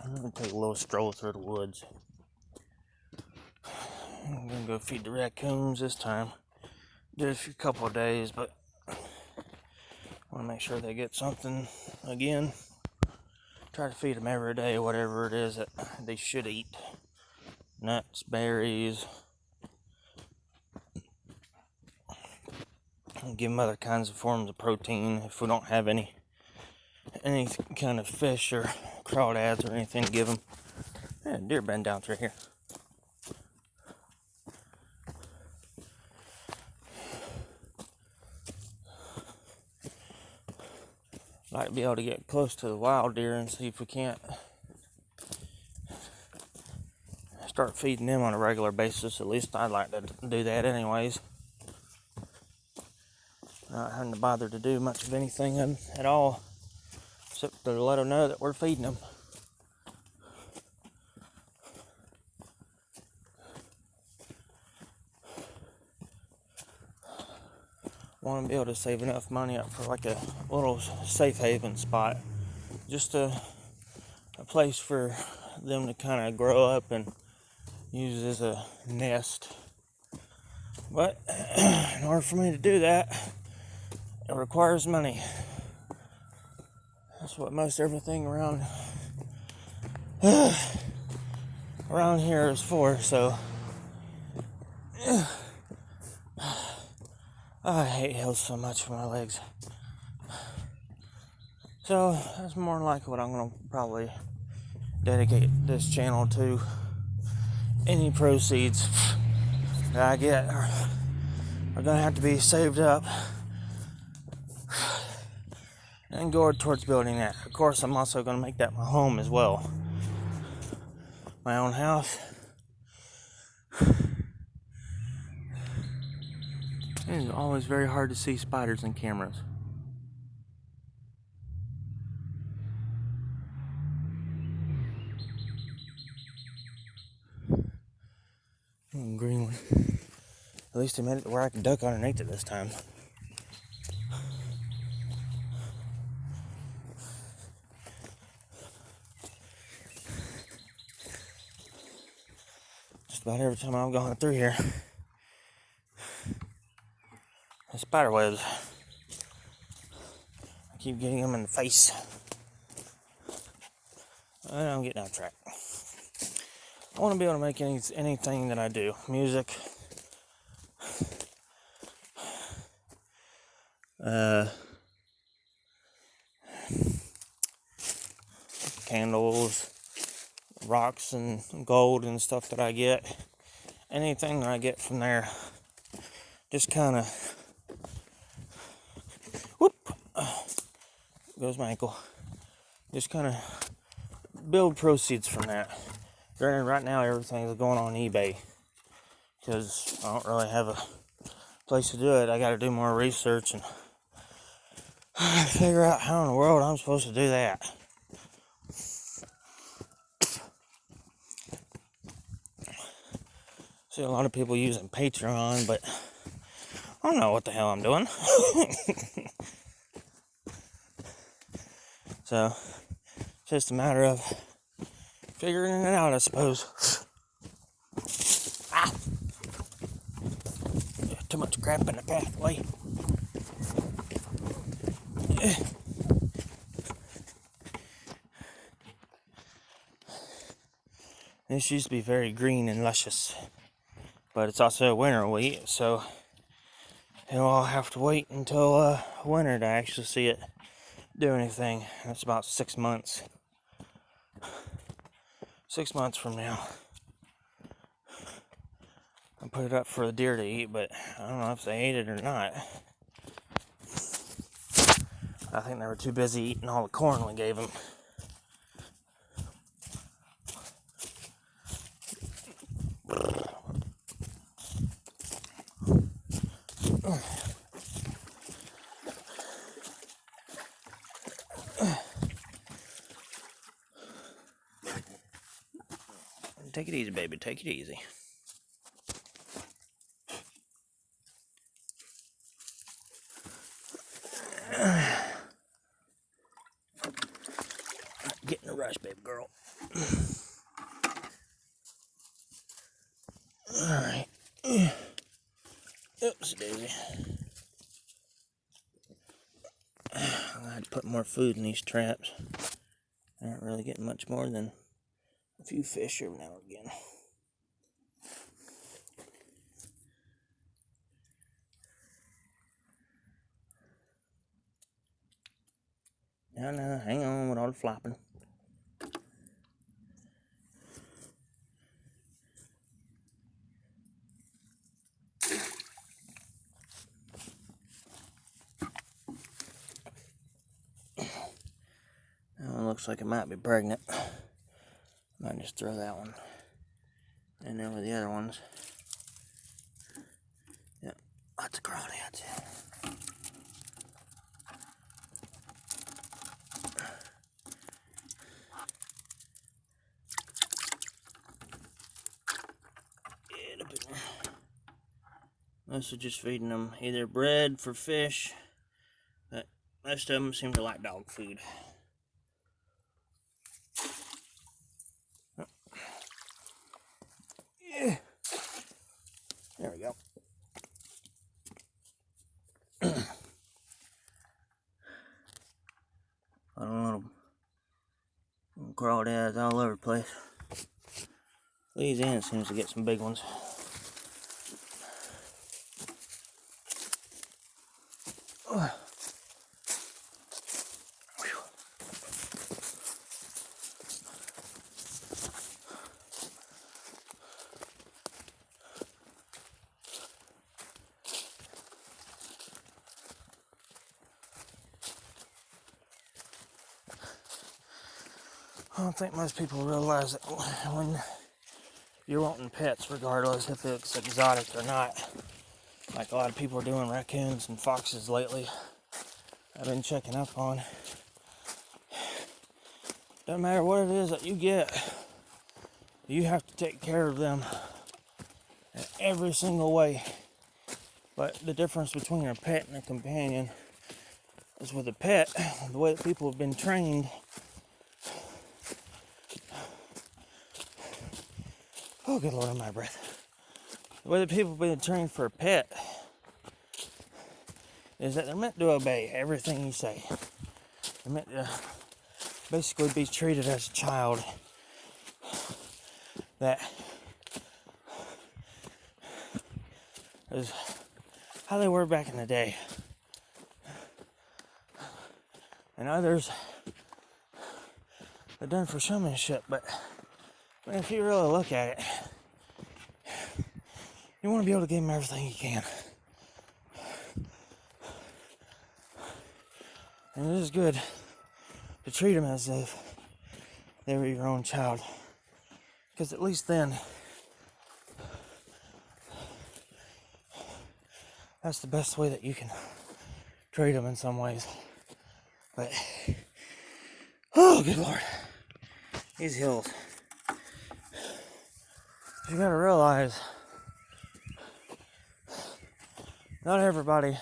I'm gonna take a little stroll through the woods. I'm gonna go feed the raccoons this time. Did it for a couple of days, but I want to make sure they get something again. Try to feed them every day, whatever it is that they should eat. Nuts, berries. Give them other kinds of forms of protein if we don't have any kind of fish or crawdads or anything to give them. Yeah, deer been down through here. Like to be able to get close to the wild deer and see if we can't start feeding them on a regular basis. At least I'd like to do that anyways. Not having to bother to do much of anything at all, except to let them know that we're feeding them. Want to be able to save enough money up for like a little safe haven spot, just a place for them to kind of grow up and use as a nest. But in order for me to do that, it requires money. That's what most everything around here is for. So I hate hills so much for my legs. So that's more than likely what I'm going to probably dedicate this channel to. Any proceeds that I get are going to have to be saved up and go towards building that. Of course, I'm also going to make that my home as well. My own house. It is always very hard to see spiders in cameras. Greenland. At least I made it where I could duck underneath it this time. Just about every time I've gone through here, the spider webs. I keep getting them in the face. And I'm getting off track. I want to be able to make anything that I do. Music. Candles. Rocks and gold and stuff that I get. Anything that I get from there. Just kind of. Whoop. Goes my ankle. Just kind of build proceeds from that. Granted, right now everything is going on eBay because I don't really have a place to do it. I got to do more research and figure out how in the world I'm supposed to do that. See a lot of people using Patreon, but I don't know what the hell I'm doing. So, it's just a matter of figuring it out, I suppose. Ah! Too much crap in the pathway. This used to be very green and luscious, but it's also winter wheat, so I'll have to wait until winter to actually see it do anything. That's about 6 months. 6 months from now. I put it up for the deer to eat, but I don't know if they ate it or not. I think they were too busy eating all the corn we gave them. Take it easy, baby. Take it easy. Get in a rush, baby girl. barrel. Alright. Oops, daisy. I had to put more food in these traps. I aren't really getting much more than a few fish every now and again. No, hang on with all the flopping. That one looks like it might be pregnant. Might just throw that one in there with the other ones. Yep, lots of crawdads. Get up in there. Most are just feeding them either bread for fish, but most of them seem to like dog food. Yeah. There we go. I don't know, little crawdads all over the place. Louisiana seems to get some big ones. I don't think most people realize that when you're wanting pets, regardless if it's exotic or not, like a lot of people are doing raccoons and foxes lately, I've been checking up on. Doesn't matter what it is that you get, you have to take care of them in every single way. But the difference between a pet and a companion is with a pet, the way that people have been trained. Oh, good Lord, on my breath. The way that people have been trained for a pet is that they're meant to obey everything you say. They're meant to basically be treated as a child. That is how they were back in the day. And others are done for showmanship, but if you really look at it, you want to be able to give them everything you can. And it is good to treat them as if they were your own child. Because at least then, that's the best way that you can treat them in some ways. But, oh, good Lord. These hills. You gotta realize, not everybody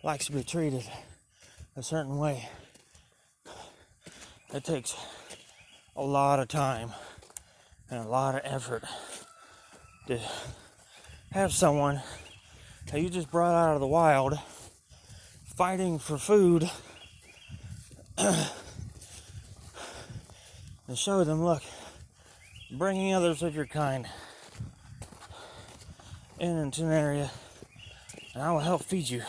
likes to be treated a certain way. It takes a lot of time and a lot of effort to have someone that you just brought out of the wild fighting for food and show them, look, bringing others of your kind into an area and I will help feed you.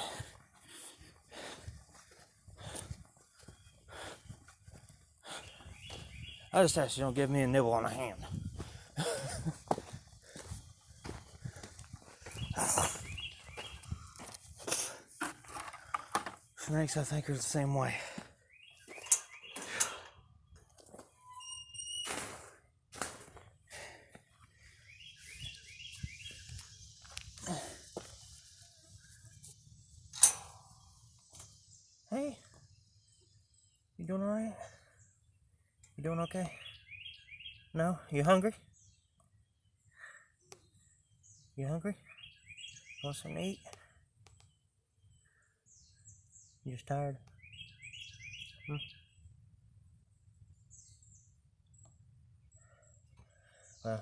I just ask you don't give me a nibble on a hand. Snakes, I think, are the same way. Hey, you doing all right? You doing okay? No? You hungry? You hungry? Want something to eat? You just tired?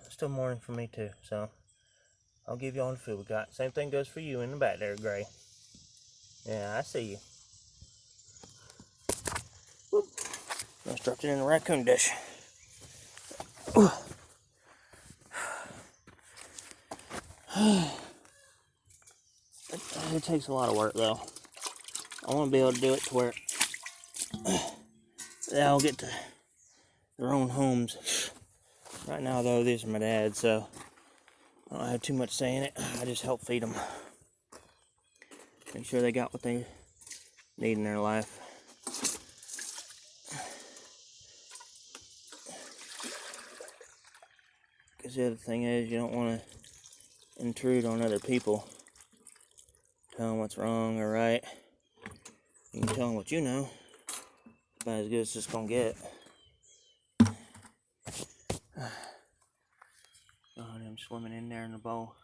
Still morning for me too, so I'll give you all the food we got. Same thing goes for you in the back there, Gray. Yeah, I see you. Whoop. I dropped it in the raccoon dish. It takes a lot of work though. I want to be able to do it to where they'll get to their own homes. Right now though, these are my dad's, so I don't have too much say in it. I just help feed them. Make sure they got what they need in their life. Because the other thing is, you don't want to intrude on other people. Tell them what's wrong or right. You can tell them what you know. About as good as it's going to get. Oh, I'm swimming in there in the bowl.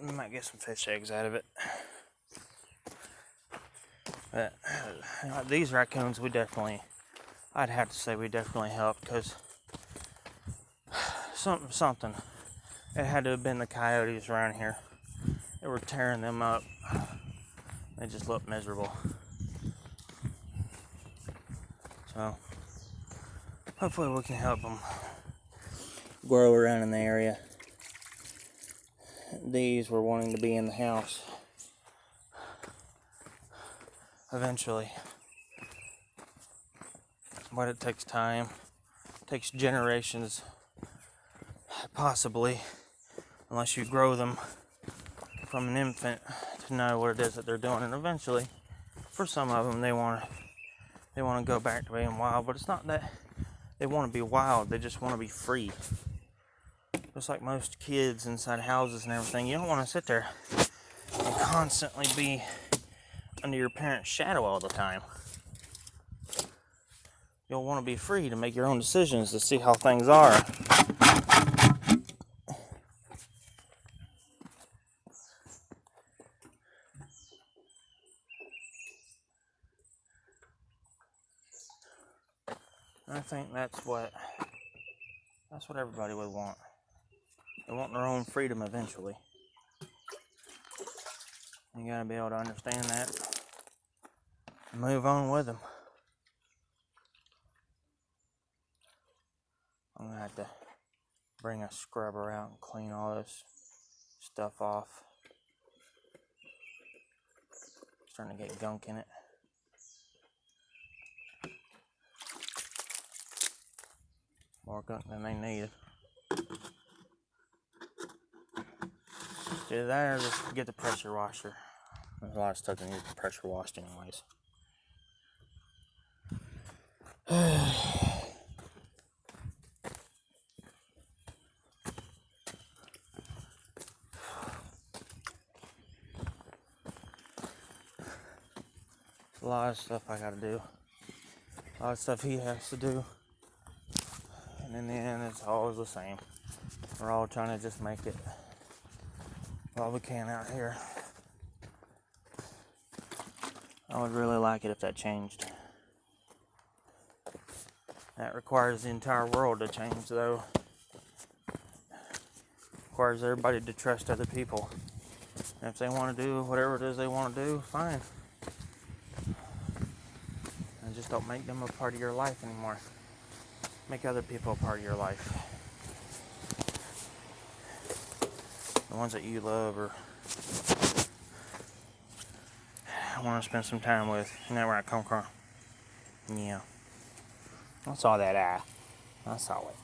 We might get some fish eggs out of it. But these raccoons, I'd have to say we definitely helped, because something. It had to have been the coyotes around here. They were tearing them up. They just looked miserable. So hopefully we can help them grow around in the area. These were wanting to be in the house eventually, but it takes time. It takes generations, possibly, unless you grow them from an infant to know what it is that they're doing. And eventually, for some of them, they want to go back to being wild. But it's not that they want to be wild; they just want to be free. Just like most kids inside houses and everything, you don't want to sit there and constantly be under your parents' shadow all the time. You'll want to be free to make your own decisions, to see how things are. I think that's what everybody would want. They want their own freedom eventually. You gotta be able to understand that and move on with them. I'm gonna have to bring a scrubber out and clean all this stuff off. It's starting to get gunk in it. More gunk than they need. Do that or just get the pressure washer. There's a lot of stuff that needs to be pressure washed anyways. A lot of stuff I gotta do. A lot of stuff he has to do. And in the end, it's always the same. We're all trying to just make it all we can out here. I would really like it if that changed. That requires the entire world to change, though. Requires everybody to trust other people. And if they want to do whatever it is they want to do, fine. And just don't make them a part of your life anymore. Make other people a part of your life. The ones that you love or want to spend some time with. Isn't that where I come from? Yeah. I saw that eye. I saw it.